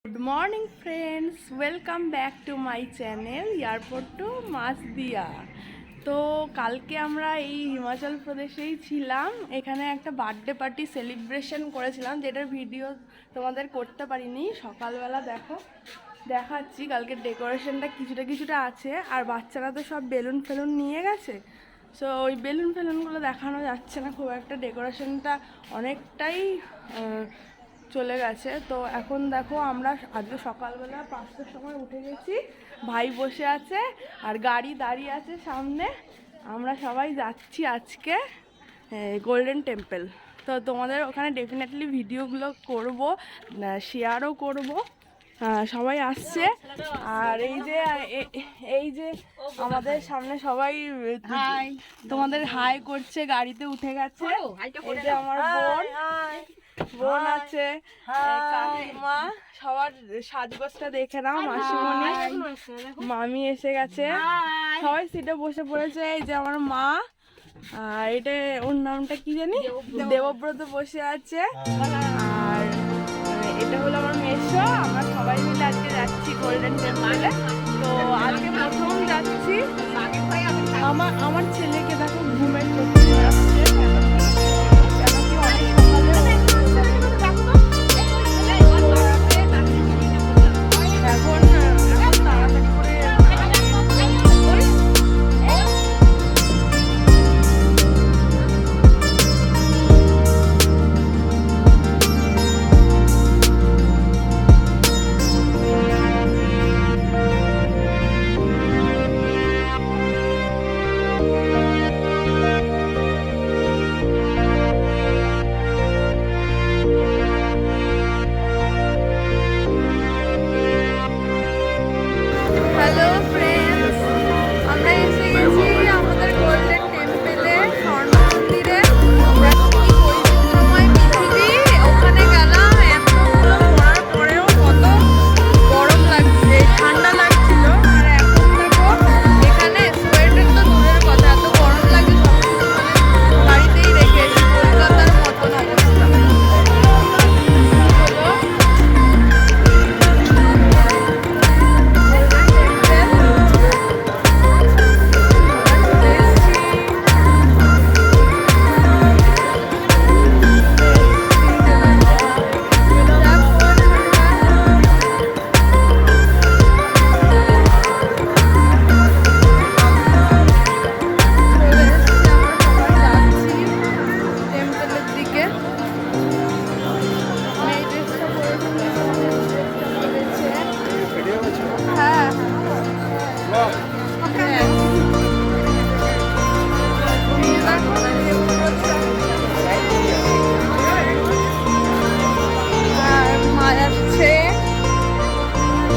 Good morning friends, welcome back to my channel airport to মাসদিয়া। তো কালকে আমরা এই হিমাচল প্রদেশেই ছিলাম। এখানে একটা বার্থডে পার্টি সেলিব্রেশন করেছিলাম, যেটার ভিডিও তোমাদের করতে পারিনি। সকালবেলা দেখাচ্ছি। কালকে ডেকোরেশনটা কিছুটা আছে, আর বাচ্চারা তো সব বেলুন ফেলুন নিয়ে গেছে। সো ওই বেলুন ফেলুনগুলো দেখানো যাচ্ছে না খুব একটা, ডেকোরেশনটা অনেকটাই চলে গেছে। তো এখন দেখো, আমরা আজকে সকালবেলা 5টার সময় উঠে গেছি, ভাই বসে আছে আর গাড়ি দাঁড়িয়ে আছে সামনে। আমরা সবাই যাচ্ছি আজকে গোল্ডেন টেম্পল। তো তোমাদের ওখানে ডেফিনেটলি ভিডিওগুলো করব, শেয়ারও করব। সবাই আসছে। আর এই যে আমাদের সামনে সবাই তোমাদের হাই করছে, গাড়িতে উঠে গেছে। এই যে আমার বোন আছে, কাকিমা, সবার সাজগোজটা দেখে নাও। মাসিমণি, মামি এসে গেছে, সবাই সিটে বসে পড়েছে। এই যে আমার মা, আর এটা ওর নামটা কি জানি, দেবব্রত বসে আছে। আর এটা হলো আমার মেসো। আমরা সবাই মিলে আজকে যাচ্ছি গোল্ডেন টেম্পলে। তো আজকে প্রথম যাচ্ছি। আমার ছেলেকে দেখো ঘুমের চোখে আসছে, কেন কি অনেক সকালে এখন তাড়াতাড়ি করে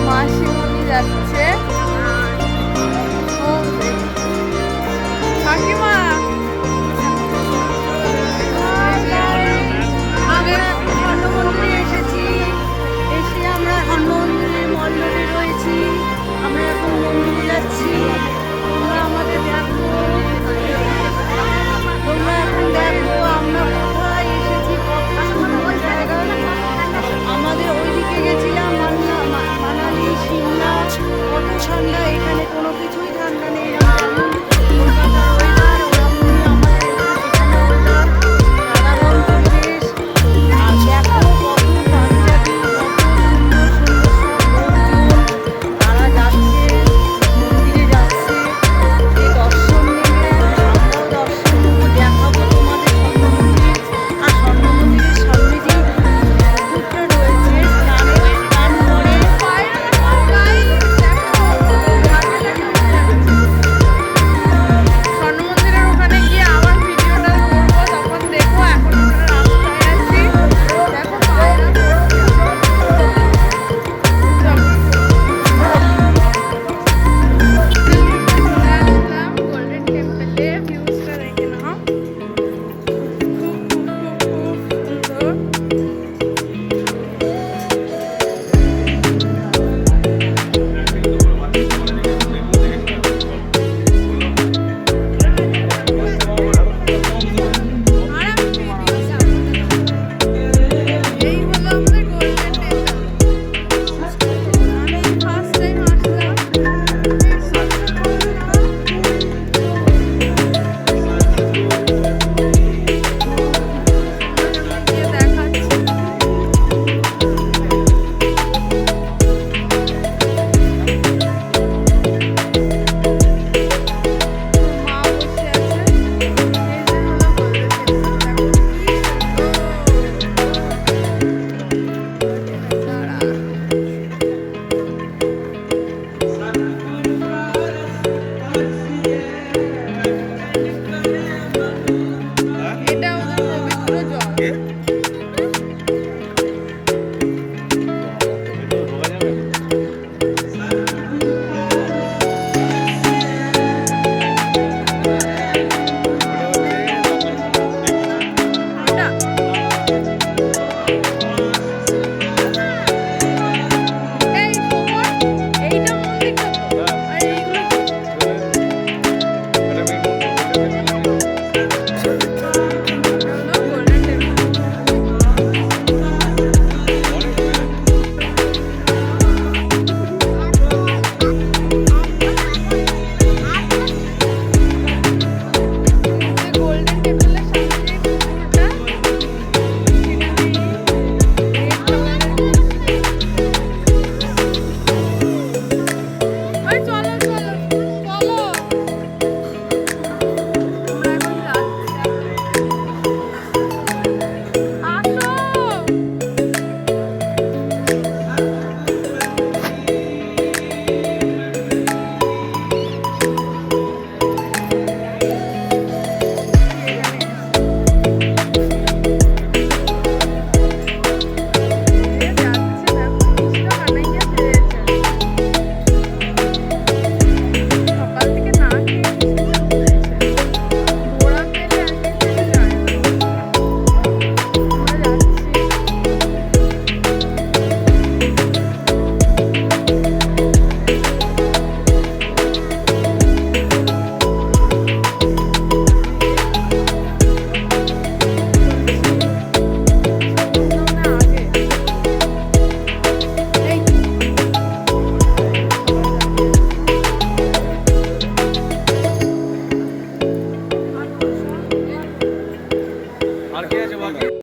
মাসিমণি যাচ্ছে।